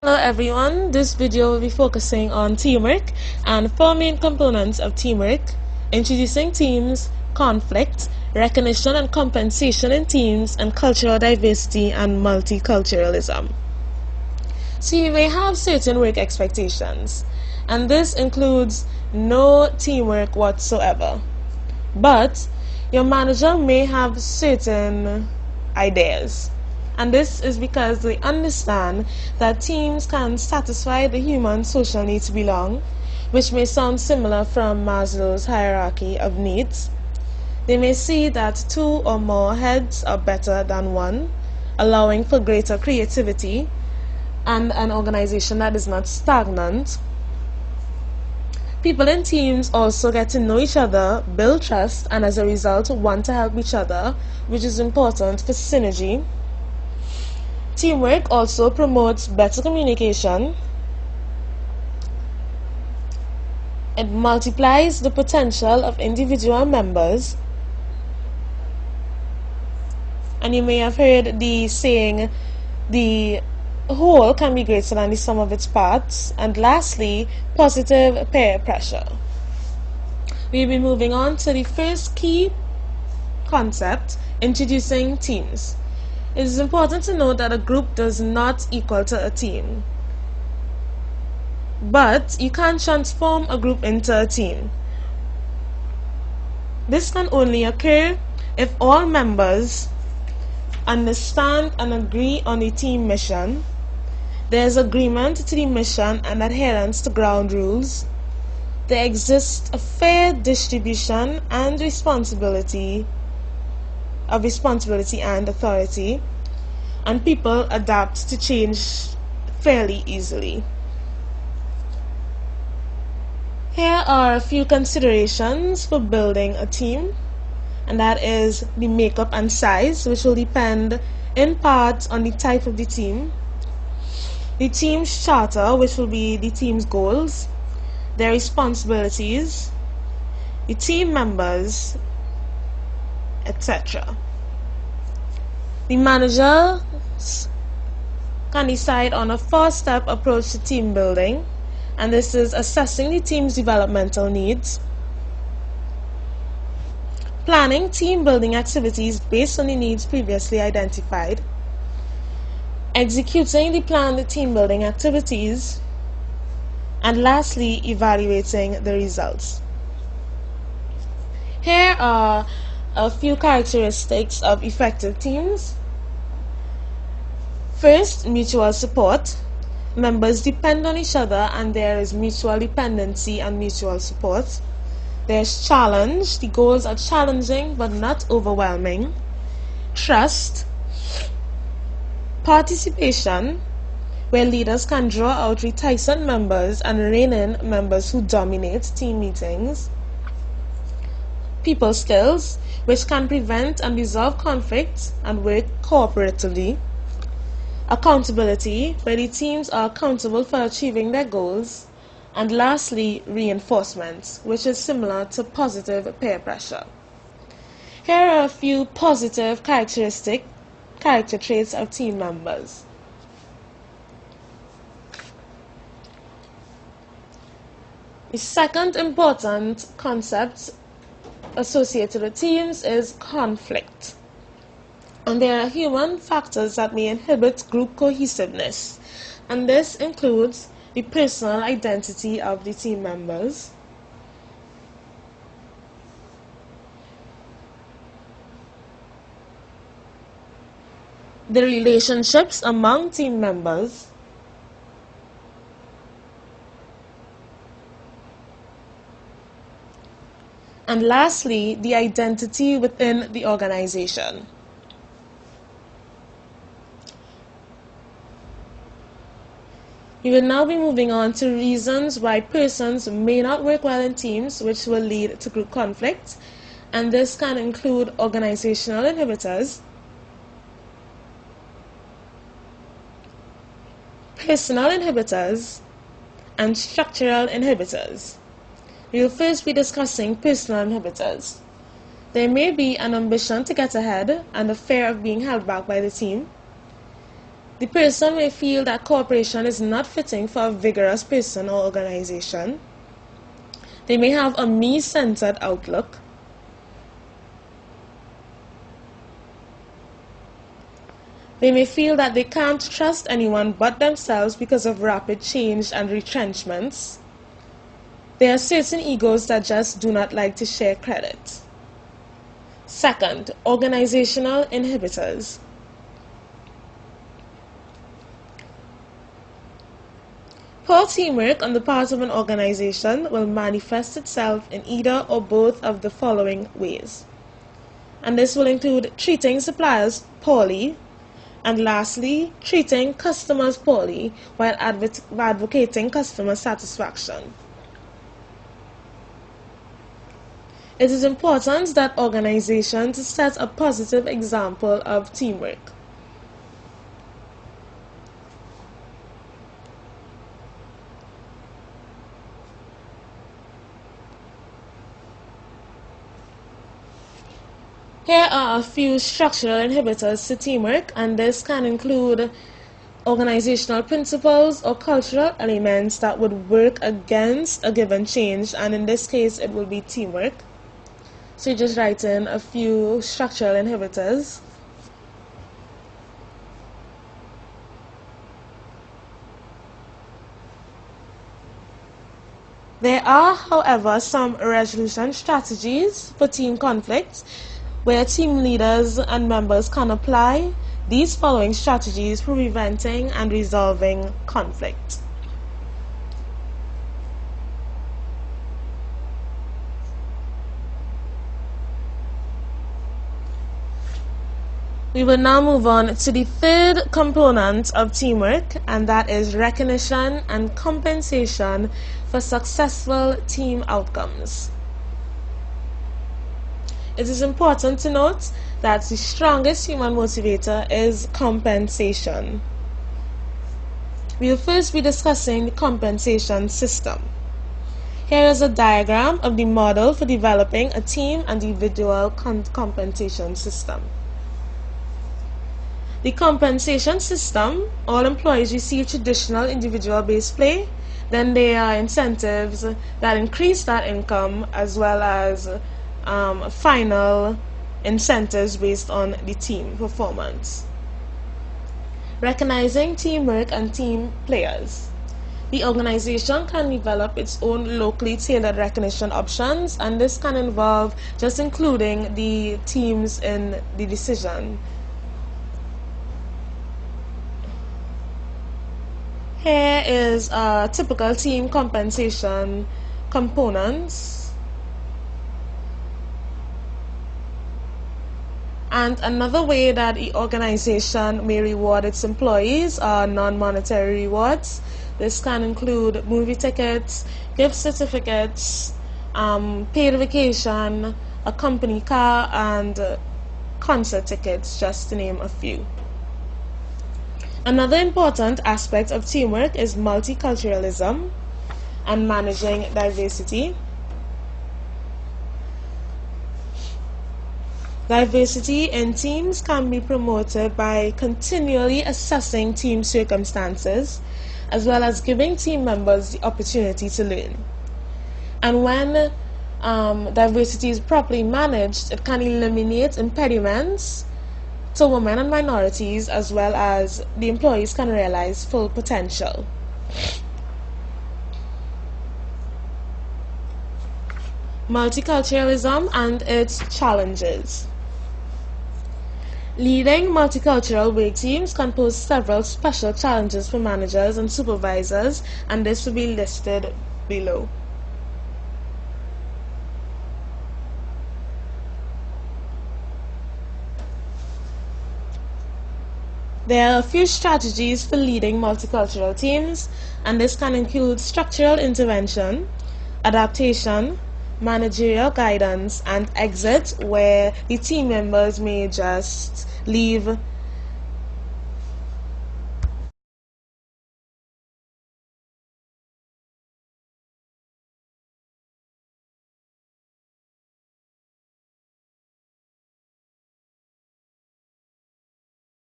Hello everyone, this video will be focusing on teamwork and four main components of teamwork: introducing teams, conflict, recognition and compensation in teams, and cultural diversity and multiculturalism. So you may have certain work expectations, and this includes no teamwork whatsoever. But your manager may have certain ideas. And this is because they understand that teams can satisfy the human social need to belong, which may sound similar from Maslow's hierarchy of needs. They may see that two or more heads are better than one, allowing for greater creativity and an organization that is not stagnant. People in teams also get to know each other, build trust, and as a result want to help each other, which is important for synergy. Teamwork also promotes better communication. It multiplies the potential of individual members. And you may have heard the saying, the whole can be greater than the sum of its parts. And lastly, positive peer pressure. We'll be moving on to the first key concept, introducing teams. It is important to note that a group does not equal to a team. But you can transform a group into a team. This can only occur if all members understand and agree on the team mission, there is agreement to the mission and adherence to ground rules, there exists a fair distribution and responsibility and authority, and people adapt to change fairly easily. Here are a few considerations for building a team, and that is the makeup and size, which will depend in part on the type of the team, the team's charter, which will be the team's goals, their responsibilities, the team members, etc. The manager can decide on a four-step approach to team building, and this is assessing the team's developmental needs, planning team building activities based on the needs previously identified, executing the planned team building activities, and lastly, evaluating the results. Here are a few characteristics of effective teams. First, mutual support. Members depend on each other and there is mutual dependency and mutual support. There's challenge. The goals are challenging but not overwhelming. Trust. Participation, where leaders can draw out reticent members and rein in members who dominate team meetings. People skills, which can prevent and resolve conflicts and work cooperatively. Accountability, where the teams are accountable for achieving their goals. And lastly, reinforcement, which is similar to positive peer pressure. Here are a few positive character traits of team members. The second important concept associated with teams is conflict. And there are human factors that may inhibit group cohesiveness, and this includes the personal identity of the team members, the relationships among team members, and lastly, the identity within the organization. We will now be moving on to reasons why persons may not work well in teams, which will lead to group conflict, and this can include organizational inhibitors, personal inhibitors, and structural inhibitors. We will first be discussing personal inhibitors. There may be an ambition to get ahead and a fear of being held back by the team. The person may feel that cooperation is not fitting for a vigorous person or organization. They may have a me-centered outlook. They may feel that they can't trust anyone but themselves because of rapid change and retrenchments. There are certain egos that just do not like to share credit. Second, organizational inhibitors. Poor teamwork on the part of an organization will manifest itself in either or both of the following ways. And this will include treating suppliers poorly, and lastly, treating customers poorly while advocating customer satisfaction. It is important that organizations set a positive example of teamwork. Here are a few structural inhibitors to teamwork, and this can include organizational principles or cultural elements that would work against a given change, and in this case it will be teamwork. So you just write in a few structural inhibitors. There are, however, some resolution strategies for team conflicts where team leaders and members can apply these following strategies for preventing and resolving conflict. We will now move on to the third component of teamwork, and that is recognition and compensation for successful team outcomes. It is important to note that the strongest human motivator is compensation. We will first be discussing the compensation system. Here is a diagram of the model for developing a team and individual compensation system. The compensation system, all employees receive traditional individual-based pay. Then there are incentives that increase that income, as well as final incentives based on the team performance. Recognizing teamwork and team players. The organization can develop its own locally tailored recognition options, and this can involve just including the teams in the decision. Here is a typical team compensation components. And another way that the organization may reward its employees are non-monetary rewards. This can include movie tickets, gift certificates, paid vacation, a company car, and concert tickets, just to name a few. Another important aspect of teamwork is multiculturalism and managing diversity. Diversity in teams can be promoted by continually assessing team circumstances, as well as giving team members the opportunity to learn. And when diversity is properly managed, it can eliminate impediments to women and minorities, as well as the employees can realize full potential. Multiculturalism and its challenges. Leading multicultural work teams can pose several special challenges for managers and supervisors, and this will be listed below. There are a few strategies for leading multicultural teams, and this can include structural intervention, adaptation, managerial guidance, and exit, where the team members may just leave